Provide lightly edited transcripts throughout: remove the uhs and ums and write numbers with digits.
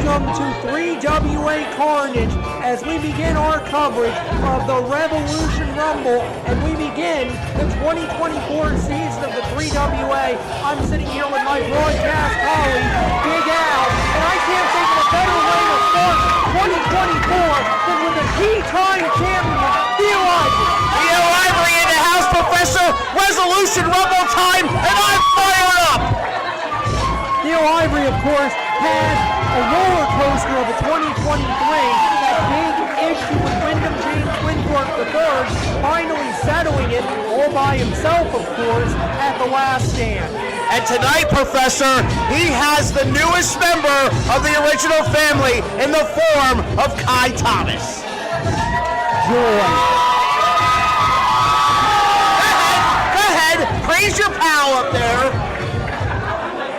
welcome to 3WA Carnage as we begin our coverage of the Revolution Rumble, and we begin the 2024 season of the 3WA. I'm sitting here with my broadcast colleague, Big Al, and I can't think of a better way to start 2024 than with a key-time champion, Theo Ivory. Theo Ivory in the house, Professor. Resolution Rumble time, and I'm fired up. Theo Ivory, of course, had a roller coaster of a 2023, that big issue with Wyndham James Winthrop III, finally settling it all by himself, of course, at the last stand. And tonight, Professor, he has the newest member of the original family in the form of Kai Thomas. Joy. Go ahead, praise your pal up there.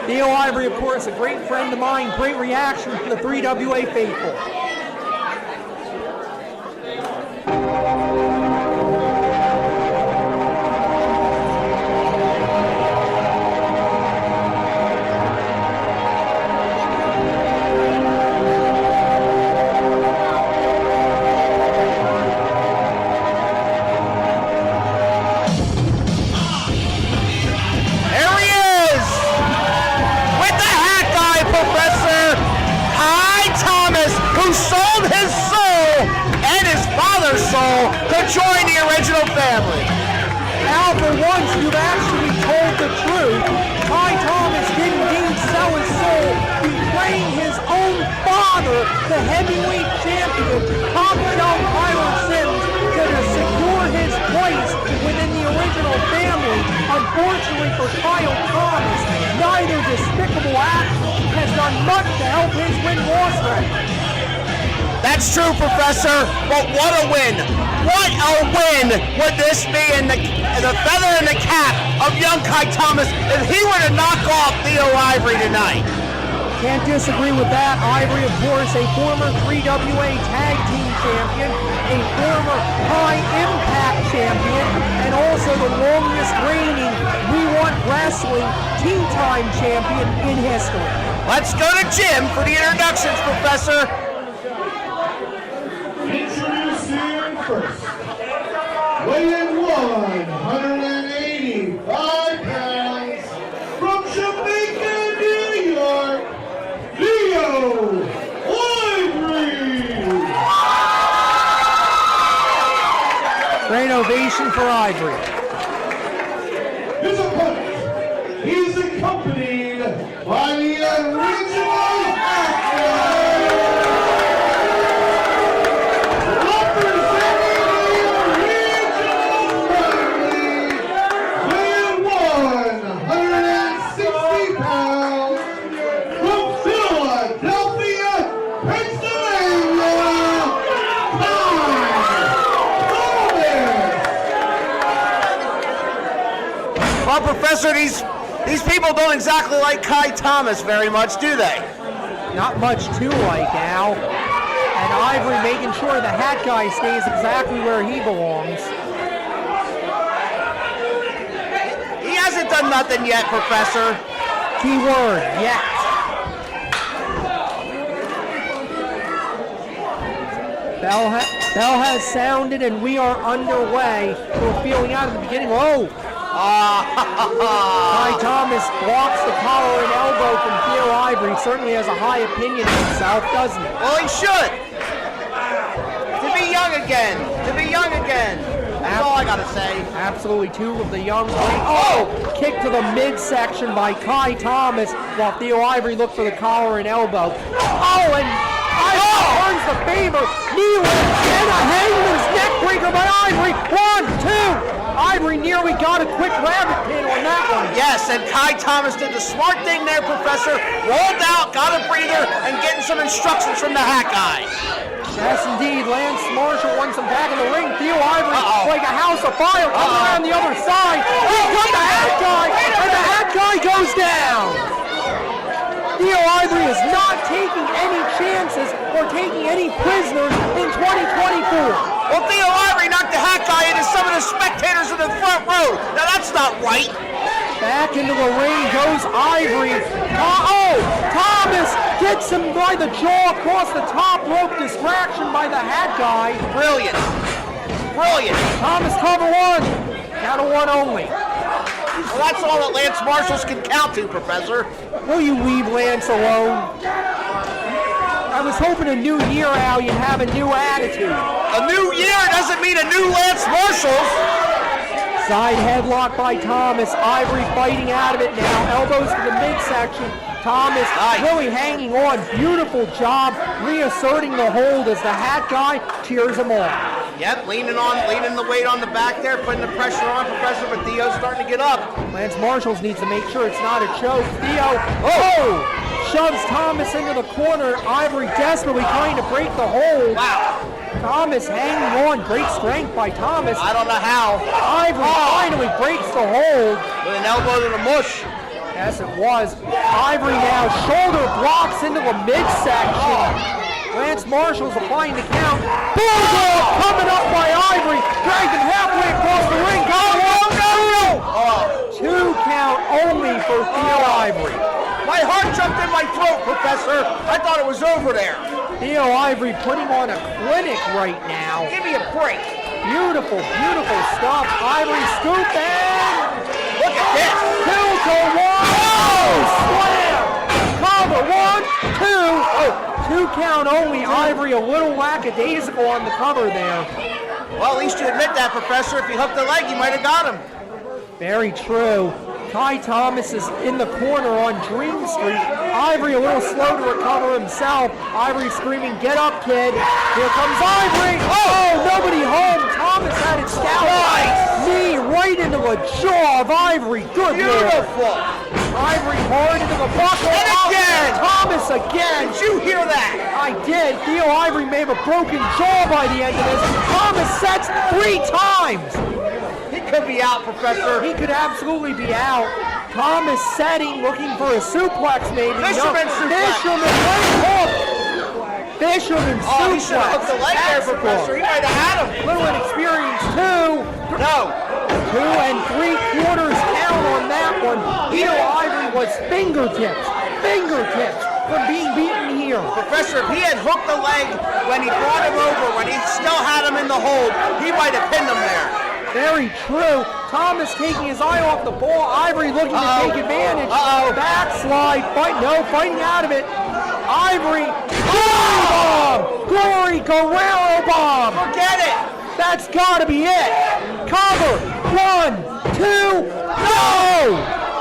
Theo Ivory, of course, a great friend of mine, great reaction from the 3WA faithful. To join the original family. Al, for once, you've actually told the truth. Kai Thomas did indeed sell his soul, betraying his own father, the heavyweight champion, top shelf Tyler Sims, to secure his place within the original family. Unfortunately for Kyle Thomas, neither despicable act has done much to help his win-loss record. That's true, Professor, but what a win. What a win would this be in the feather in the cap of young Kai Thomas if he were to knock off Theo Ivory tonight. Can't disagree with that. Ivory, of course, a former 3WA Tag Team Champion, a former High Impact Champion, and also the longest reigning We Want Wrestling Tea Time Champion in history. Let's go to Jim for the introductions, Professor. Introducing first, weighing 185 pounds, from Jamaica, New York, Theo Ivory. Great ovation for Ivory. His opponent, he is accompanied by the original actor. Well, Professor, these people don't exactly like Kai Thomas very much, do they? Not much to like, Al. And Ivory making sure the hat guy stays exactly where he belongs. He hasn't done nothing yet, Professor. Keyword, yet. Bell has sounded and we are underway. We're feeling out at the beginning. Oh! Kai Thomas blocks the collar and elbow from Theo Ivory. Certainly has a high opinion of himself, doesn't he? Well, he should. To be young again. To be young again. That's all I gotta say. Absolutely, two of the young. Oh! Kick to the midsection by Kai Thomas while Theo Ivory looked for the collar and elbow. Oh, and Ivory turns the favor. Knee lift and a hangman's neck breaker by Ivory. 1, 2. Ivory nearly got a quick rabbit pin on that one. Yes, and Kai Thomas did the smart thing there, Professor. Rolled out, got a breather, and getting some instructions from the hat guy. Yes, indeed. Lance Marshall wants him back in the ring. Theo Ivory, like a house of fire, coming around the other side. He's got the hat guy, and the hat guy goes down. Theo Ivory is not taking any chances or taking any prisoners in 2024. Well, Theo Ivory knocked the hat guy into some of the spectators in the front row. Now, that's not right. Back into the ring goes Ivory. Oh, Tom Thomas gets him by the jaw across the top rope. Distraction by the hat guy. Brilliant. Brilliant. Thomas cover one. Count of one only. Well, that's all that Lance Marshals can count to, Professor. Will you leave Lance alone? I was hoping a new year, Al, you'd have a new attitude. A new year doesn't mean a new Lance Marshals. Side headlock by Thomas. Ivory fighting out of it now. Elbows to the midsection. Thomas really hanging on. Beautiful job reasserting the hold as the hat guy cheers him on. Yep, leaning the weight on the back there, putting the pressure on Professor, but Theo's starting to get up. Lance Marshals needs to make sure it's not a choke. Theo, shoves Thomas into the corner. Ivory desperately trying to break the hold. Wow. Thomas hanging on. Great strength by Thomas. I don't know how. Ivory finally breaks the hold. With an elbow to the mush. Yes, it was. Ivory now shoulder blocks into the midsection. Lance Marshall's applying the count. Bulldog coming up by Ivory. Dragged him halfway across the ring. Go! 2 count only for Theo Ivory. My heart jumped in my throat, Professor. I thought it was over there. Theo Ivory putting on a clinic right now. Give me a break. Beautiful, beautiful stuff. Ivory scooping. Look at this. 2 to 1. Slam. Cover. 1, 2. 2 count only. Ivory a little lackadaisical on the cover there. Well, at least you admit that, Professor. If you hooked the leg, you might have got him. Very true. Ty Thomas is in the corner on Dream Street. Ivory a little slow to recover himself. Ivory screaming, "Get up, kid." Here comes Ivory. Oh, nobody home. Thomas had it scouted. Knee right into the jaw of Ivory. Good Beautiful. Lord. Ivory hard into the buckle. And again. Thomas again. Did you hear that? I did. Theo Ivory may have a broken jaw by the end of this. Thomas sets 3 times. He could be out, Professor. He could absolutely be out. Thomas setting, looking for a suplex maybe. Fisherman suplex. Fisherman leg hook. Fisherman suplex. He should have hooked the leg there, Professor. He might have had him. Little inexperienced too. No. 2 3/4 count on that one. Theo Ivory was fingertips from being beaten here. Professor, if he had hooked the leg when he brought him over, when he still had him in the hold, he might have pinned him there. Very true. Thomas taking his eye off the ball. Ivory looking to take advantage. Backslide. Fighting out of it. Ivory. Glory bomb. Glory Guerrero bomb. Forget it. That's got to be it. Cover. 1, 2. No.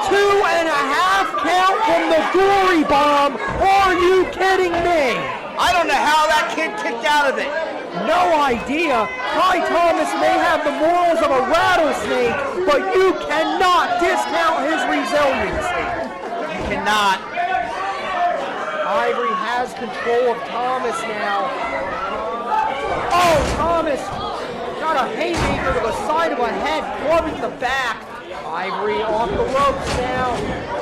2.5 count from the Glory bomb. Are you kidding me? I don't know how that kid kicked out of it. No idea. Ty Thomas may have the morals of a rattlesnake, but you cannot discount his resiliency. You cannot. Ivory has control of Thomas now. Oh, Thomas got a haymaker to the side of the head, clubbing the back. Ivory off the ropes now.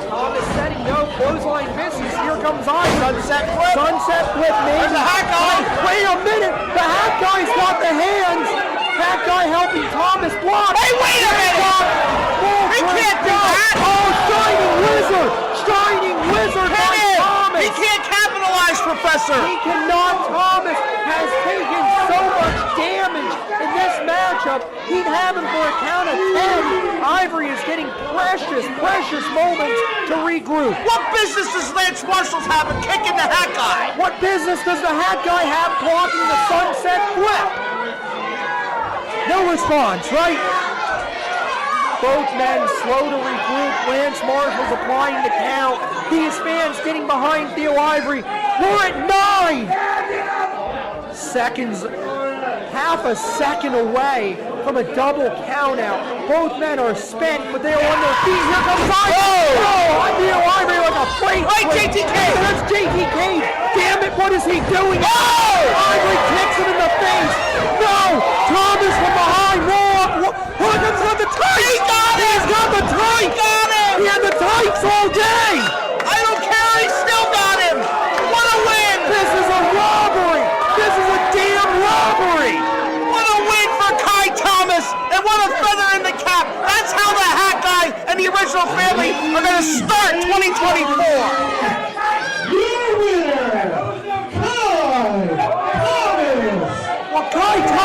Thomas setting no clothesline misses. Here comes Ivory. Sunset flip. Sunset flip, maybe. There's a hat guy. Wait a minute. The hat guy's got the hands. Hat guy helping Thomas block. Hey, wait a minute. He can't do that. Oh, Shining Wizard. Shining Wizard by Thomas. He can't capitalize, Professor. He cannot. Thomas has taken so much damage in this matchup. He'd have him for a count of 10. Ivory is getting precious moments to regroup. What business does Lance Marshals have in kicking the hat guy? What business does the hat guy have blocking the sunset flip? No response, right? Both men slow to regroup. Lance Marshall's applying the count. These fans getting behind Theo Ivory. We're at 9 seconds. Half a second away from a double count out. Both men are spent, but they are on their feet. Here comes Ivory. Oh, Theo Ivory like a freight train. JTK. That's JTK. Damn it, what is he doing? Oh! Ivory kicks him in the face. No! Thomas from behind. No! Look at the tights. He got it. He's got the tights. He got it. He had the tights all day. I don't care. He still got him. What a win. This is a robbery. This is a damn robbery. What a win for Kai Thomas, and what a feather in the cap. That's how the hat guy and the original family are going to start 2024. Ty Thomas.